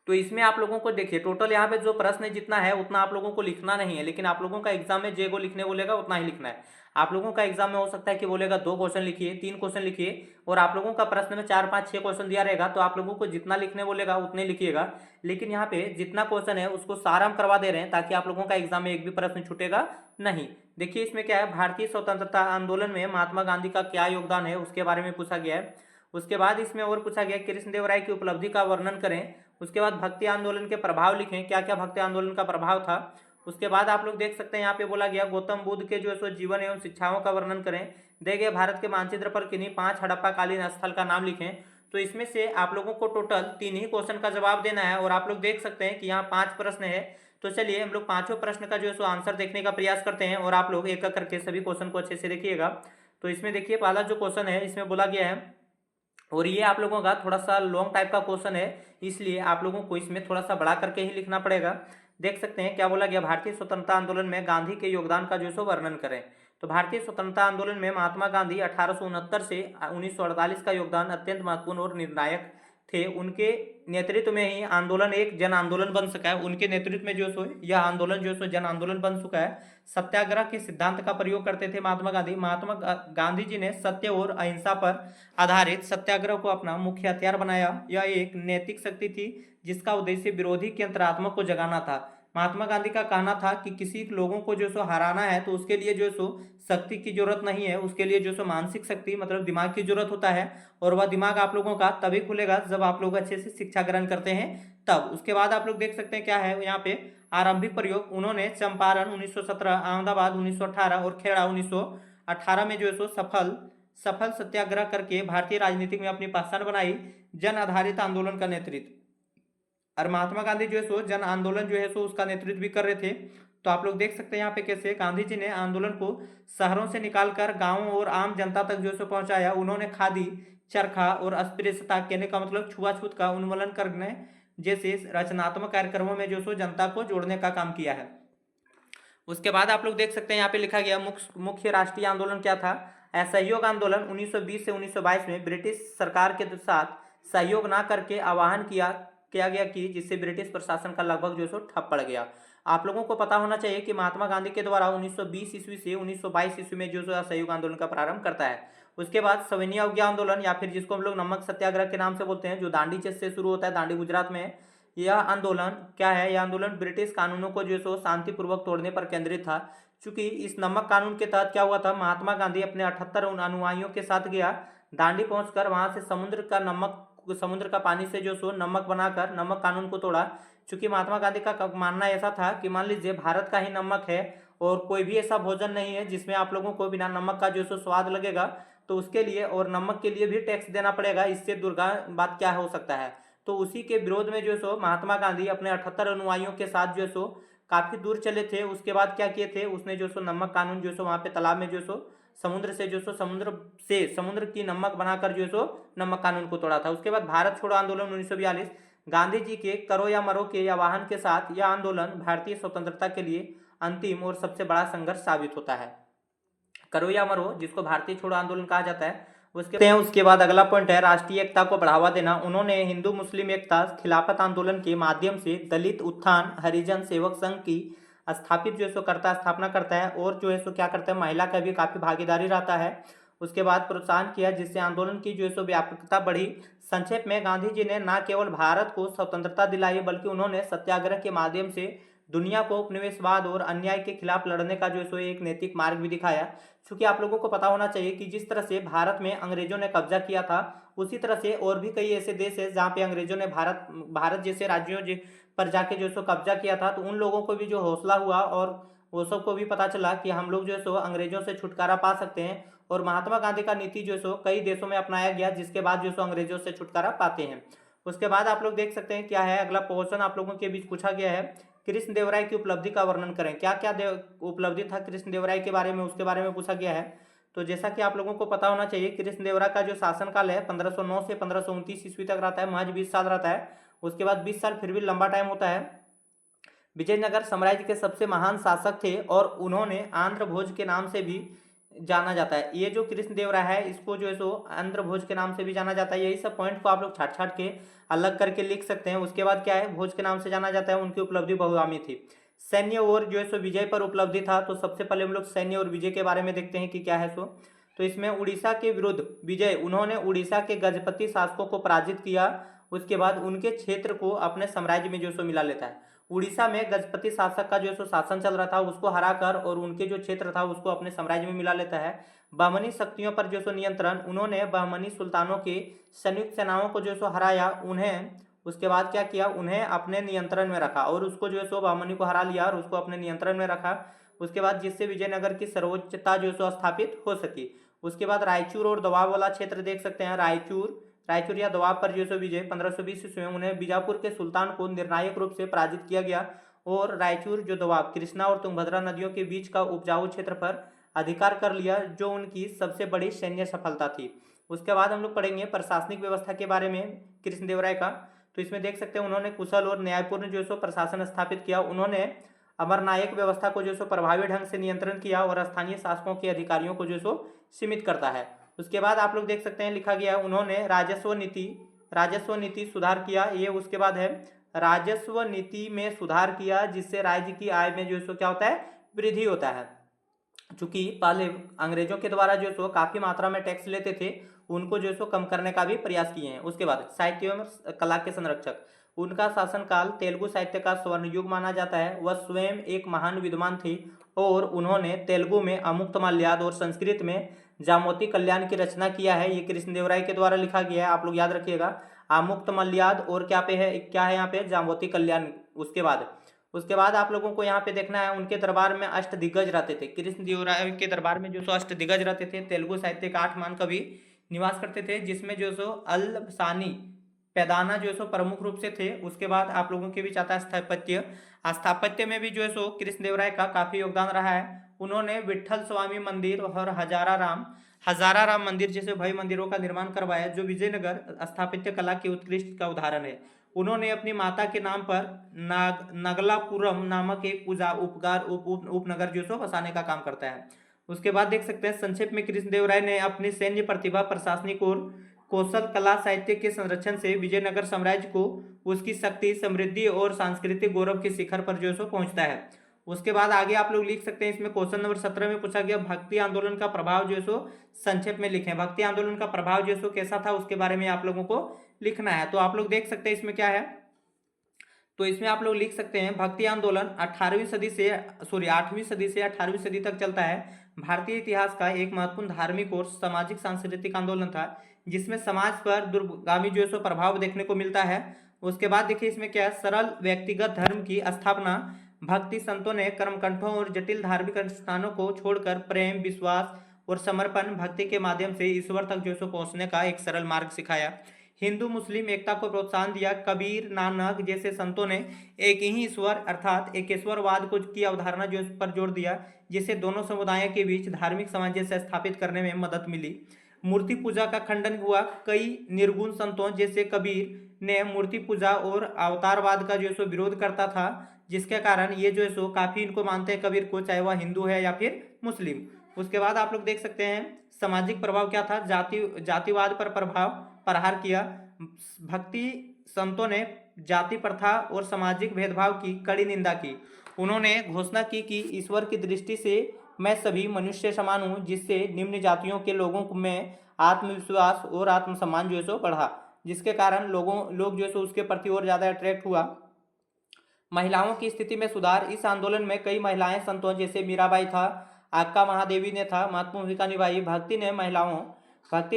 तो इसमें आप लोगों को देखिए टोटल यहाँ पे जो प्रश्न जितना है उतना आप लोगों को लिखना नहीं है, लेकिन आप लोगों का एग्जाम में जे को लिखने बोलेगा उतना ही लिखना है। आप लोगों का एग्जाम में हो सकता है कि बोलेगा 2 क्वेश्चन लिखिए, 3 क्वेश्चन लिखिए, और आप लोगों का प्रश्न में 4 5 6 क्वेश्चन दिया रहेगा, तो आप लोगों को जितना लिखने बोलेगा उतने लिखिएगा। लेकिन यहाँ पे जितना क्वेश्चन है उसको सारा हम करवा दे रहे हैं ताकि आप लोगों का एग्जाम में एक भी प्रश्न छूटेगा नहीं। देखिए इसमें क्या है, भारतीय स्वतंत्रता आंदोलन में महात्मा गांधी का क्या योगदान है उसके बारे में पूछा गया है। उसके बाद इसमें और पूछा गया कृष्णदेवराय की उपलब्धि का वर्णन करें। उसके बाद भक्ति आंदोलन के प्रभाव लिखें, क्या क्या भक्ति आंदोलन का प्रभाव था। उसके बाद आप लोग देख सकते हैं यहाँ पे बोला गया गौतम बुद्ध के जो है सो जीवन एवं शिक्षाओं का वर्णन करें। दे गए भारत के मानचित्र पर किन्हीं 5 हड़प्पा कालीन स्थल का नाम लिखें। तो इसमें से आप लोगों को टोटल 3 ही क्वेश्चन का जवाब देना है, और आप लोग देख सकते हैं कि यहाँ 5 प्रश्न है। तो चलिए हम लोग 5 प्रश्न का जो है सो आंसर देखने का प्रयास करते हैं, और आप लोग एक एक करके सभी क्वेश्चन को अच्छे से देखिएगा। तो इसमें देखिए पहला जो क्वेश्चन है इसमें बोला गया है, और ये आप लोगों का थोड़ा सा लॉन्ग टाइप का क्वेश्चन है, इसलिए आप लोगों को इसमें थोड़ा सा बड़ा करके ही लिखना पड़ेगा। देख सकते हैं क्या बोला गया, भारतीय स्वतंत्रता आंदोलन में गांधी के योगदान का जो सो वर्णन करें। तो भारतीय स्वतंत्रता आंदोलन में महात्मा गांधी 1869 से 1948 का योगदान अत्यंत महत्वपूर्ण और निर्णायक थे। उनके नेतृत्व में ही आंदोलन एक जन आंदोलन बन सका है। उनके नेतृत्व में जो सो यह आंदोलन जो सो जन आंदोलन बन चुका है। सत्याग्रह के सिद्धांत का प्रयोग करते थे महात्मा गांधी। महात्मा गांधी जी ने सत्य और अहिंसा पर आधारित सत्याग्रह को अपना मुख्य हथियार बनाया। यह एक नैतिक शक्ति थी जिसका उद्देश्य विरोधी के अंतरात्मा को जगाना था। महात्मा गांधी का कहना था कि किसी लोगों को जो सो हराना है तो उसके लिए जो सो शक्ति की जरूरत नहीं है, उसके लिए जो सो मानसिक शक्ति मतलब दिमाग की जरूरत होता है, और वह दिमाग आप लोगों का तभी खुलेगा जब आप लोग अच्छे से शिक्षा ग्रहण करते हैं तब। उसके बाद आप लोग देख सकते हैं क्या है यहाँ पे आरंभिक प्रयोग। उन्होंने चंपारण 1917, अहमदाबाद 1918 और खेड़ा 1918 में जो है सो सफल सत्याग्रह करके भारतीय राजनीति में अपनी पहचान बनाई। जन आधारित आंदोलन का नेतृत्व, और महात्मा गांधी जो है सो जन आंदोलन जो है सो उसका नेतृत्व भी कर रहे थे। तो आप लोग देख सकते हैं यहाँ पे कैसे गांधी जी ने आंदोलन को शहरों से निकालकर गांवों और आम जनता तक जो है सो पहुंचाया। उन्होंने खादी, चरखा और अस्पृश्यता, कहने का मतलब छुआछूत का उन्मूलन करने जैसे रचनात्मक कार्यक्रमों में जो सो जनता को जोड़ने का काम किया है। उसके बाद आप लोग देख सकते हैं यहाँ पे लिखा गया मुख्य राष्ट्रीय आंदोलन क्या था। असहयोग आंदोलन 1920 से 1922 में ब्रिटिश सरकार के साथ सहयोग ना करके आह्वान किया गया कि जिससे ब्रिटिश प्रशासन का लगभग जो सो ठप पड़ गया। आप लोगों को पता होना चाहिए कि महात्मा गांधी के द्वारा 1920 ईस्वी से 1922 ईस्वी में जो सो असहयोग आंदोलन का प्रारंभ करता है। उसके बाद सविनय अवज्ञा आंदोलन, या फिर जिसको हम लोग नमक सत्याग्रह के नाम से बोलते हैं, जो दांडी से शुरू होता है, दांडी गुजरात में। यह आंदोलन क्या है, यह आंदोलन ब्रिटिश कानूनों को जो सो शांतिपूर्वक तोड़ने पर केंद्रित था। चूंकि इस नमक कानून के तहत क्या हुआ था, महात्मा गांधी अपने 78 अनुयायियों के साथ गया, दांडी पहुंचकर वहां से समुद्र का पानी से जो सो नमक बनाकर नमक कानून को तोड़ा। चूंकि महात्मा गांधी का मानना ऐसा था कि मान लीजिए भारत का ही नमक है और कोई भी ऐसा भोजन नहीं है जिसमें आप लोगों को बिना नमक का जो सो स्वाद लगेगा, तो उसके लिए और नमक के लिए भी टैक्स देना पड़ेगा, इससे दुर्गा बात क्या हो सकता है। तो उसी के विरोध में जो सो महात्मा गांधी अपने 78 अनुयायियों के साथ जो सो काफी दूर चले थे। उसके बाद क्या किए थे, उसने जो सो नमक कानून जो सो वहां पे तालाब में जो सो समुद्र की नमक बनाकर जो सो नमक कानून को तोड़ा था। उसके बाद भारत छोड़ो आंदोलन 1942, गांधी जी के करो या मरो के आह्वान के साथ यह आंदोलन भारतीय स्वतंत्रता के लिए अंतिम और सबसे बड़ा संघर्ष साबित होता है। करो या मरो, जिसको भारतीय छोड़ो आंदोलन कहा जाता है। उसके बाद अगला पॉइंट है राष्ट्रीय एकता को बढ़ावा देना। उन्होंने हिंदू मुस्लिम एकता खिलाफत आंदोलन के माध्यम से दलित उत्थान हरिजन सेवक संघ की स्थापना करता है, और जो है सो क्या करता है, महिला का भी काफी भागीदारी रहता है। उसके बाद प्रोत्साहन किया जिससे आंदोलन की जो है सो व्यापकता बढ़ी। संक्षेप में गांधी जी ने न केवल भारत को स्वतंत्रता दिलाई बल्कि उन्होंने सत्याग्रह के माध्यम से दुनिया को उपनिवेशवाद और अन्याय के खिलाफ लड़ने का जो सो एक नैतिक मार्ग भी दिखाया। क्योंकि आप लोगों को पता होना चाहिए कि जिस तरह से भारत में अंग्रेजों ने कब्जा किया था, उसी तरह से और भी कई ऐसे देश है जहाँ पे अंग्रेजों ने भारत जैसे राज्यों पर जाके जो सो कब्जा किया था। तो उन लोगों को भी जो हौसला हुआ और वो सबको भी पता चला कि हम लोग जो सो अंग्रेजों से छुटकारा पा सकते हैं, और महात्मा गांधी का नीति जो सो कई देशों में अपनाया गया, जिसके बाद जो सो अंग्रेजों से छुटकारा पाते हैं। उसके बाद आप लोग देख सकते हैं क्या है, अगला क्वेश्चन आप लोगों के बीच पूछा गया है, कृष्णदेवराय की उपलब्धि का वर्णन करें। क्या क्या उपलब्धि था कृष्णदेवराय के बारे में, उसके बारे में पूछा गया है। तो जैसा कि आप लोगों को पता होना चाहिए, कृष्णदेवराय का जो शासनकाल है 1509 से 1529 ईस्वी तक रहता है, महज 20 साल रहता है। उसके बाद 20 साल फिर भी लंबा टाइम होता है। विजयनगर साम्राज्य के सबसे महान शासक थे और उन्होंने आंध्र भोज के नाम से भी जाना जाता है। ये जो कृष्णदेवराय है इसको जो है सो आंध्र भोज के नाम से भी जाना जाता है। यही सब पॉइंट को आप लोग छाट छाट के अलग करके लिख सकते हैं। उसके बाद क्या है, भोज के नाम से जाना जाता है, उनकी उपलब्धि बहुगामी थी। सैन्य और जो है सो विजय पर उपलब्धि था। तो सबसे पहले हम लोग सैन्य और विजय के बारे में देखते हैं कि क्या है सो। तो इसमें उड़ीसा के विरुद्ध विजय, उन्होंने उड़ीसा के गजपति शासकों को पराजित किया। उसके बाद उनके क्षेत्र को अपने साम्राज्य में जो सो मिला लेता है। उड़ीसा में गजपति शासक का जो सो शासन चल रहा था उसको हराकर और उनके जो क्षेत्र था उसको अपने साम्राज्य में मिला लेता है। बहमनी शक्तियों पर जो सो नियंत्रण, उन्होंने बहमनी सुल्तानों की संयुक्त सेनाओं को जो सो हराया। उन्हें उसके बाद क्या किया, उन्हें अपने नियंत्रण में रखा और उसको जो है सो बहमनी को हरा लिया और उसको अपने नियंत्रण में रखा। उसके बाद जिससे विजयनगर की सर्वोच्चता जो सो स्थापित हो सकी। उसके बाद रायचूर और दोवाब वाला क्षेत्र देख सकते हैं। रायचूर या दोवाब पर जो सो विजय 1520 ईस्वी में उन्हें बीजापुर के सुल्तान को निर्णायक रूप से पराजित किया गया और रायचूर जो दोवाब कृष्णा और तुंगभद्रा नदियों के बीच का उपजाऊ क्षेत्र पर अधिकार कर लिया, जो उनकी सबसे बड़ी सैन्य सफलता थी। उसके बाद हम लोग पढ़ेंगे प्रशासनिक व्यवस्था के बारे में कृष्णदेवराय का। तो इसमें देख सकते हैं उन्होंने कुशल और न्यायपूर्ण जो सो प्रशासन स्थापित किया। उन्होंने अमरनायक व्यवस्था को जो सो प्रभावी ढंग से नियंत्रण किया और स्थानीय शासकों के अधिकारियों को जो सो सीमित करता है। उसके बाद आप लोग देख सकते हैं लिखा गया उन्होंने राजस्व नीति सुधार किया। ये उसके बाद है राजस्व नीति में सुधार किया जिससे राज्य की आय में जो सो क्या होता है, वृद्धि होता है। चूंकि पहले अंग्रेजों के द्वारा जो सो काफी मात्रा में टैक्स लेते थे, उनको जो सो कम करने का भी प्रयास किए हैं। उसके बाद साहित्य एवं कला के संरक्षक, उनका शासनकाल तेलुगु साहित्य का स्वर्ण युग माना जाता है। वह स्वयं एक महान विद्वान थे और उन्होंने तेलुगु में अमुक्तमाल्याद और संस्कृत में जामोती कल्याण की रचना किया है। ये कृष्णदेवराय के द्वारा लिखा गया है, आप लोग याद रखिएगा। अमुक्तमाल्याद और क्या है यहाँ पे जामोती कल्याण। उसके बाद आप लोगों को यहाँ पे देखना है उनके दरबार में अष्टदिग्गज रहते थे। कृष्णदेवराय के दरबार में जो सो अष्टदिग्गज रहते थे। तेलुगु साहित्य के 8 महान कवि निवास करते थे, जिसमें जो सो अल्लसानी पैदाना जो सो प्रमुख रूप से थे। उसके बाद आप लोगों के बीच आता है स्थापत्य में भी जो है सो कृष्णदेवराय का काफी योगदान रहा है। उन्होंने विट्ठल स्वामी मंदिर और हजारा राम मंदिर जैसे भव्य मंदिरों का निर्माण करवाया, जो विजयनगर स्थापत्य कला की उत्कृष्ट का उदाहरण है। उन्होंने अपनी माता के नाम पर नगलापुरम नामक एक उपनगर जो सो बसाने का काम करता है। उसके बाद देख सकते हैं संक्षेप में कृष्णदेवराय ने अपनी सैन्य प्रतिभा, प्रशासनिक और कौशल, कला, साहित्य के संरक्षण से विजयनगर साम्राज्य को उसकी शक्ति, समृद्धि और सांस्कृतिक गौरव के शिखर पर जो सो पहुंचता है। उसके बाद आगे आप लोग लिख सकते हैं, इसमें क्वेश्चन नंबर 17 में पूछा गया भक्ति आंदोलन का प्रभाव जो सो संक्षेप में लिखें। भक्ति आंदोलन का प्रभाव जो सो कैसा था उसके बारे में आप लोगों को लिखना है। तो आप लोग देख सकते हैं इसमें क्या है, तो इसमें आप लोग लिख सकते हैं भक्ति आंदोलन 8वीं सदी से 18वीं सदी तक चलता है। भारतीय इतिहास का एक महत्वपूर्ण धार्मिक और सामाजिक सांस्कृतिक आंदोलन था, जिसमें समाज पर दूरगामी जो सो प्रभाव देखने को मिलता है। उसके बाद देखिए इसमें क्या है, सरल व्यक्तिगत धर्म की स्थापना। भक्ति संतों ने कर्मकांडों और जटिल धार्मिक अनुष्ठानों को छोड़कर प्रेम, विश्वास और समर्पण भक्ति के माध्यम से ईश्वर तक जो सो पहुंचने का एक सरल मार्ग सिखाया। हिंदू मुस्लिम एकता को प्रोत्साहन दिया। कबीर, नानक जैसे संतों ने एक ही ईश्वर अर्थात एकेश्वरवाद को की अवधारणा जो पर जोर दिया, जिससे दोनों समुदायों के बीच धार्मिक सामंजस्य स्थापित करने में मदद मिली। मूर्ति पूजा का खंडन हुआ। कई निर्गुण संतों जैसे कबीर ने मूर्ति पूजा और अवतारवाद का जो सो विरोध करता था, जिसके कारण ये जो है सो काफी इनको मानते हैं कबीर को, चाहे वह हिंदू है या फिर मुस्लिम। उसके बाद आप लोग देख सकते हैं सामाजिक प्रभाव क्या था, जातिवाद पर प्रहार किया। भक्ति संतों ने जाति प्रथा और सामाजिक भेदभाव की कड़ी निंदा की। उन्होंने घोषणा की कि ईश्वर की दृष्टि से मैं सभी मनुष्य समान हूँ, जिससे निम्न जातियों के लोगों में आत्मविश्वास और आत्मसम्मान जो है सो बढ़ा, जिसके कारण लोग जो है सो उसके प्रति और ज्यादा अट्रैक्ट हुआ। महिलाओं की स्थिति में सुधार। इस आंदोलन में कई महिलाएं संतों जैसे मीराबाई था, आक्का महादेवी ने था महत्वपूर्ण भूमिका निभाई। भक्ति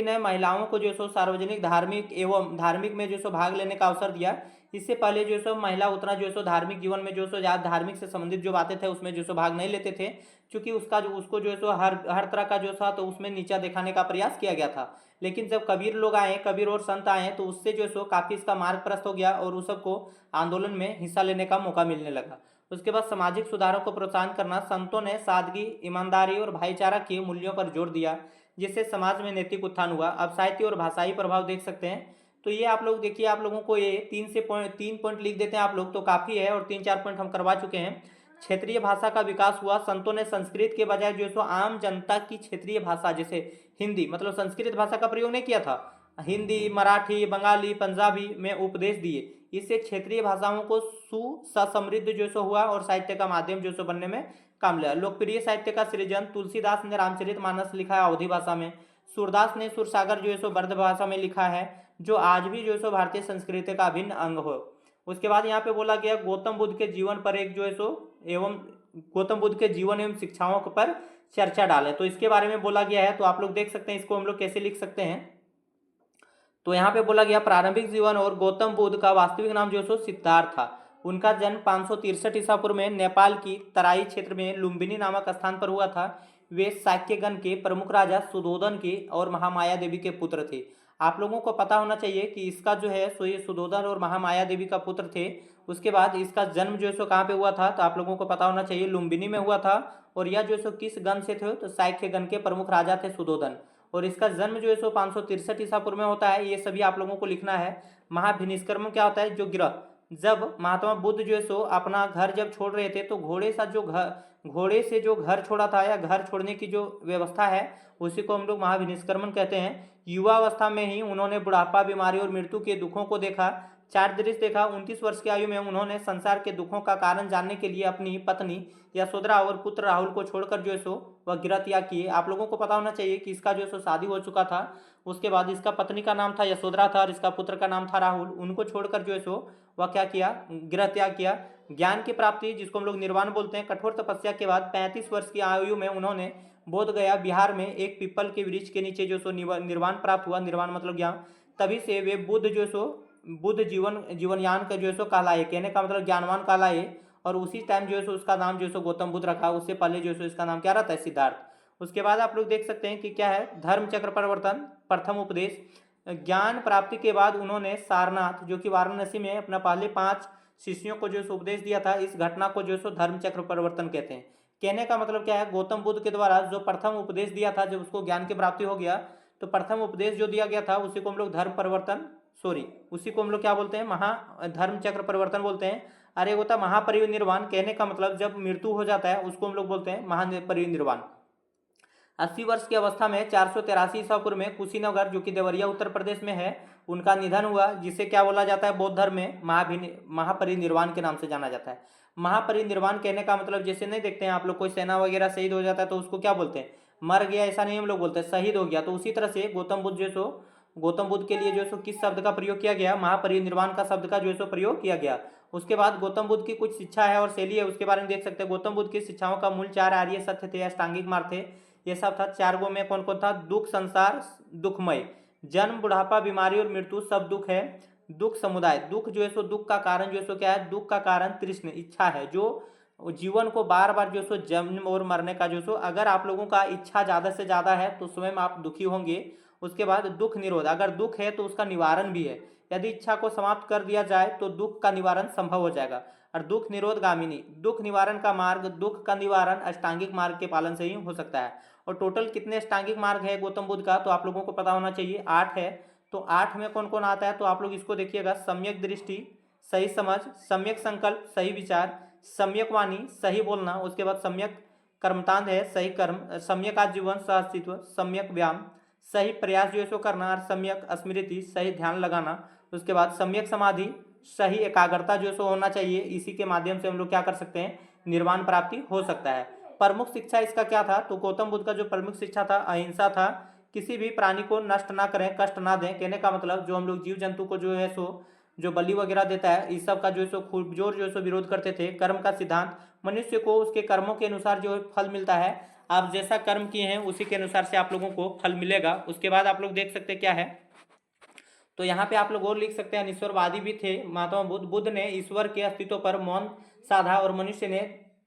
ने महिलाओं को जो सो सार्वजनिक धार्मिक में जो सो भाग लेने का अवसर दिया। इससे पहले जो सो महिला उतना जो सो धार्मिक जीवन में जो सो ज्यादा धार्मिक से संबंधित जो बातें थे उसमें जो सो भाग नहीं लेते थे, क्योंकि उसको जो सो हर तरह का जो था तो उसमें नीचा दिखाने का प्रयास किया गया था। लेकिन जब कबीर और संत आए तो उससे जो सो काफी इसका मार्ग प्रशस्त हो गया और उस सबको आंदोलन में हिस्सा लेने का मौका मिलने लगा। उसके बाद सामाजिक सुधारों को प्रोत्साहन करना। संतों ने सादगी, ईमानदारी और भाईचारा के मूल्यों पर जोर दिया, जिससे समाज में नैतिक उत्थान हुआ। अब साहित्य और भाषाई प्रभाव देख सकते हैं। तो ये आप लोग देखिए, आप लोगों को ये 3 पॉइंट लिख देते हैं आप लोग तो काफ़ी है, और 3-4 पॉइंट हम करवा चुके हैं। क्षेत्रीय भाषा का विकास हुआ, संतों ने संस्कृत के बजाय जो है सो आम जनता की क्षेत्रीय भाषा जैसे हिंदी, मतलब संस्कृत भाषा का प्रयोग नहीं किया था, हिंदी, मराठी, बंगाली, पंजाबी में उपदेश दिए। इससे क्षेत्रीय भाषाओं को सुसमृद्ध जो सो हुआ और साहित्य का माध्यम जो सो बनने में काम लिया। लोकप्रिय साहित्य का सृजन, तुलसीदास ने रामचरितमानस लिखा है अवधी भाषा में, सूरदास ने सुरसागर जो है सो ब्रज भाषा में लिखा है, जो आज भी जो है सो भारतीय संस्कृति का अभिन्न अंग हो। उसके बाद यहाँ पे बोला गया गौतम बुद्ध के जीवन पर एक जो है सो एवं गौतम बुद्ध के जीवन एवं शिक्षाओं पर चर्चा डालें। तो इसके बारे में बोला गया है, तो आप लोग देख सकते हैं इसको हम लोग कैसे लिख सकते हैं। तो यहाँ पे बोला गया प्रारंभिक जीवन और गौतम बुद्ध का वास्तविक नाम जो सो सिद्धार्थ था। उनका जन्म 563 ईसा पूर्व में नेपाल की तराई क्षेत्र में लुम्बिनी नामक स्थान पर हुआ था। वे शाक्यगण के प्रमुख राजा सुधोधन के और महामाया देवी के पुत्र थे। आप लोगों को पता होना चाहिए कि इसका जो है सो ये सुधोधन और महामाया देवी का पुत्र थे। उसके बाद इसका जन्म जो है सो कहाँ पे हुआ था, तो आप लोगों को पता होना चाहिए लुम्बिनी में हुआ था। और यह जो है सो किस गण से थे, तो शाक्यगण के प्रमुख राजा थे सुधोधन। और इसका जन्म जो है सो 563 ईसा पूर्व में होता है। ये सभी आप लोगों को लिखना है। महाभिनिष्क्रमण क्या होता है, जो गिरह, जब महात्मा बुद्ध जो है सो अपना घर जब छोड़ रहे थे तो घोड़े से जो घर छोड़ा था या घर छोड़ने की जो व्यवस्था है उसी को हम लोग महाभिनिष्क्रमण कहते हैं। युवा अवस्था में ही उन्होंने बुढ़ापा, बीमारी और मृत्यु के दुखों को देखा, चार दृश्य देखा। 29 वर्ष की आयु में उन्होंने संसार के दुखों का कारण जानने के लिए अपनी पत्नी यशोधरा और पुत्र राहुल को छोड़कर जो है सो वह गिरह त्याग किए। आप लोगों को पता होना चाहिए कि इसका जो है सो शादी हो चुका था। उसके बाद इसका पत्नी का नाम था यशोधरा था और इसका पुत्र का नाम था राहुल। उनको छोड़कर जो है सो वह क्या किया, गिरह त्याग किया। ज्ञान की प्राप्ति, जिसको हम लोग निर्वाण बोलते हैं, कठोर तपस्या के बाद 35 वर्ष की आयु में उन्होंने बोध गया बिहार में एक पीपल के वृक्ष के नीचे जो सो निर्वाण प्राप्त हुआ। निर्वाण मतलब ज्ञान। तभी से वे बुद्ध जो सो बुद्ध जीवनयान का जो है सो कहलाए, कहने का मतलब ज्ञानवान कहलाए। और उसी टाइम जो है सो उसका नाम जो है सो गौतम बुद्ध रखा। उससे पहले जो है सो इसका नाम क्या रहता है, सिद्धार्थ। उसके बाद आप लोग देख सकते हैं कि क्या है, धर्म चक्र परिवर्तन, प्रथम उपदेश। ज्ञान प्राप्ति के बाद उन्होंने सारनाथ जो कि वाराणसी में अपना पहले 5 शिष्यों को जो है सो उपदेश दिया था। इस घटना को जो है सो धर्म चक्र परिवर्तन कहते हैं। कहने का मतलब क्या है, गौतम बुद्ध के द्वारा जो प्रथम उपदेश दिया था, जब उसको ज्ञान की प्राप्ति हो गया तो प्रथम उपदेश जो दिया गया था उसी को हम लोग उसी को हम लोग क्या बोलते हैं, धर्म चक्र परिवर्तन बोलते हैं। अरे होता महापरिनिर्वाण, कहने का मतलब जब मृत्यु हो जाता है उसको हम लोग बोलते हैं महापरिनिर्वाण। 80 वर्ष की अवस्था में 483 ईसा पूर्व में कुशीनगर जो कि देवरिया उत्तर प्रदेश में है, उनका निधन हुआ, जिसे क्या बोला जाता है, बौद्ध धर्म में महापरिनिर्वाण के नाम से जाना जाता है। महापरिनिर्वाण कहने का मतलब जैसे नहीं देखते हैं आप लोग, कोई सेना वगैरह शहीद हो जाता है तो उसको क्या बोलते हैं, मर गया, ऐसा नहीं हम लोग बोलते हैं, शहीद हो गया। तो उसी तरह से गौतम बुद्ध के लिए जो सो किस शब्द का प्रयोग किया गया, महापरिनिर्वाण का शब्द का जो सो प्रयोग किया गया। उसके बाद गौतम बुद्ध की कुछ शिक्षा है और शैली है, उसके बारे में देख सकते हैं। गौतम बुद्ध की शिक्षाओं का मूल 4 आर्य सत्य थे, अष्टांगिक मार्ग थे। ये सब था। 4 गो में कौन कौन था, दुख संसार दुखमय, जन्म बुढ़ापा बीमारी और मृत्यु सब दुख है। दुख समुदाय, दुख जो है सो दुख का कारण जो है सो क्या है, दुख का कारण तृष्ण इच्छा है, जो जीवन को बार बार जो सो जन्म और मरने का जो सो, अगर आप लोगों का इच्छा ज़्यादा से ज़्यादा है तो स्वयं आप दुखी होंगे। उसके बाद दुख निरोध, अगर दुख है तो उसका निवारण भी है। यदि इच्छा को समाप्त कर दिया जाए तो दुख का निवारण संभव हो जाएगा। और दुख निरोध गामिनी, दुख निवारण का मार्ग, दुख का निवारण अष्टांगिक मार्ग के पालन से ही हो सकता है। और टोटल कितने अष्टांगिक मार्ग है गौतम बुद्ध का, तो आप लोगों को पता होना चाहिए 8 है। तो 8 में कौन कौन आता है, तो आप लोग इसको देखिएगा, सम्यक दृष्टि, सही समझ, सम्यक संकल्प, सही विचार, सम्यक वाणी, सही बोलना, उसके बाद सम्यक कर्मतांध है, सही कर्म, सम्यक आजीवन सहअस्तित्व, सम्यक व्यायाम, सही प्रयास जो है सो करना, और सम्यक स्मृति, सही ध्यान लगाना। उसके बाद सम्यक समाधि, सही एकाग्रता जो सो होना चाहिए। इसी के माध्यम से हम लोग क्या कर सकते हैं, निर्वाण प्राप्ति हो सकता है। प्रमुख शिक्षा इसका क्या था, तो गौतम बुद्ध का जो प्रमुख शिक्षा था अहिंसा था। किसी भी प्राणी को नष्ट ना करें, कष्ट ना दें। कहने का मतलब जो हम लोग जीव जंतु को जो है सो जो बलि वगैरह देता है, इस सब का जो है सो खूब जोर जो है सो विरोध करते थे। कर्म का सिद्धांत, मनुष्य को उसके कर्मों के अनुसार जो फल मिलता है, आप जैसा कर्म किए हैं उसी के अनुसार से आप लोगों को फल मिलेगा। उसके बाद आप लोग देख सकते हैं क्या है, तो यहाँ पे आप लोग और लिख सकते हैं, ईश्वरवादी भी थे महात्मा बुद्ध। बुद्ध ने ईश्वर के अस्तित्व पर मौन साधा और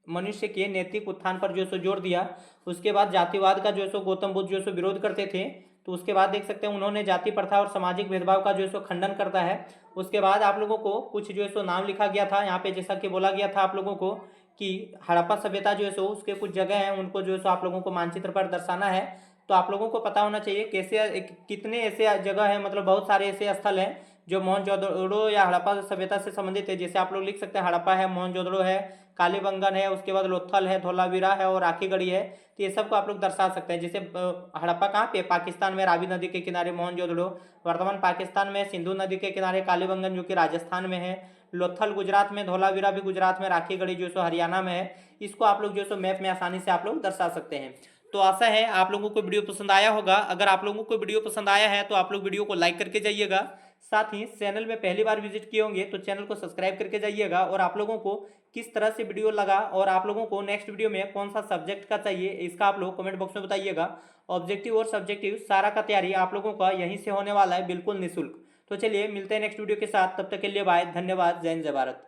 मनुष्य के नैतिक उत्थान पर जो सो जोर दिया। उसके बाद जातिवाद का जो सो गौतम बुद्ध जो सो विरोध करते थे। तो उसके बाद देख सकते हैं उन्होंने जाति प्रथा और सामाजिक भेदभाव का जो सो खंडन करता है। उसके बाद आप लोगों को कुछ जो है सो नाम लिखा गया था यहाँ पे, जैसा कि बोला गया था आप लोगों को कि हड़प्पा सभ्यता जो है सो उसके कुछ जगह हैं, उनको जो है सो आप लोगों को मानचित्र पर दर्शाना है। तो आप लोगों को पता होना चाहिए कैसे कितने ऐसे जगह है, मतलब बहुत सारे ऐसे स्थल हैं जो मोहनजोदड़ो या हड़प्पा सभ्यता से संबंधित है, जैसे आप लोग लिख सकते हैं हड़प्पा है, मोहनजोदड़ो है, कालीबंगन है, उसके बाद लोथल है, धोलावीरा है और राखीगढ़ी है। तो ये सब को आप लोग दर्शा सकते हैं। जैसे हड़प्पा कहाँ पे, पाकिस्तान में रावी नदी के किनारे मोहनजोदड़ो, वर्तमान पाकिस्तान में सिंधु नदी के किनारे कालीबंगन जो कि राजस्थान में है, लोथल गुजरात में, धोलावीरा भी गुजरात में, राखीगढ़ी जो सो हरियाणा में है। इसको आप लोग जो सो मैप में आसानी से आप लोग दर्शा सकते हैं। तो आशा है आप लोगों को वीडियो पसंद आया होगा। अगर आप लोगों को वीडियो पसंद आया है तो आप लोग वीडियो को लाइक करके जाइएगा। साथ ही चैनल में पहली बार विजिट किए होंगे तो चैनल को सब्सक्राइब करके जाइएगा। और आप लोगों को किस तरह से वीडियो लगा और आप लोगों को नेक्स्ट वीडियो में कौन सा सब्जेक्ट का चाहिए, इसका आप लोग कमेंट बॉक्स में बताइएगा। ऑब्जेक्टिव और सब्जेक्टिव सारा का तैयारी आप लोगों का यहीं से होने वाला है, बिल्कुल निःशुल्क। तो चलिए मिलते हैं नेक्स्ट वीडियो के साथ, तब तक के लिए बाय, धन्यवाद, जय हिंद, जय भारत।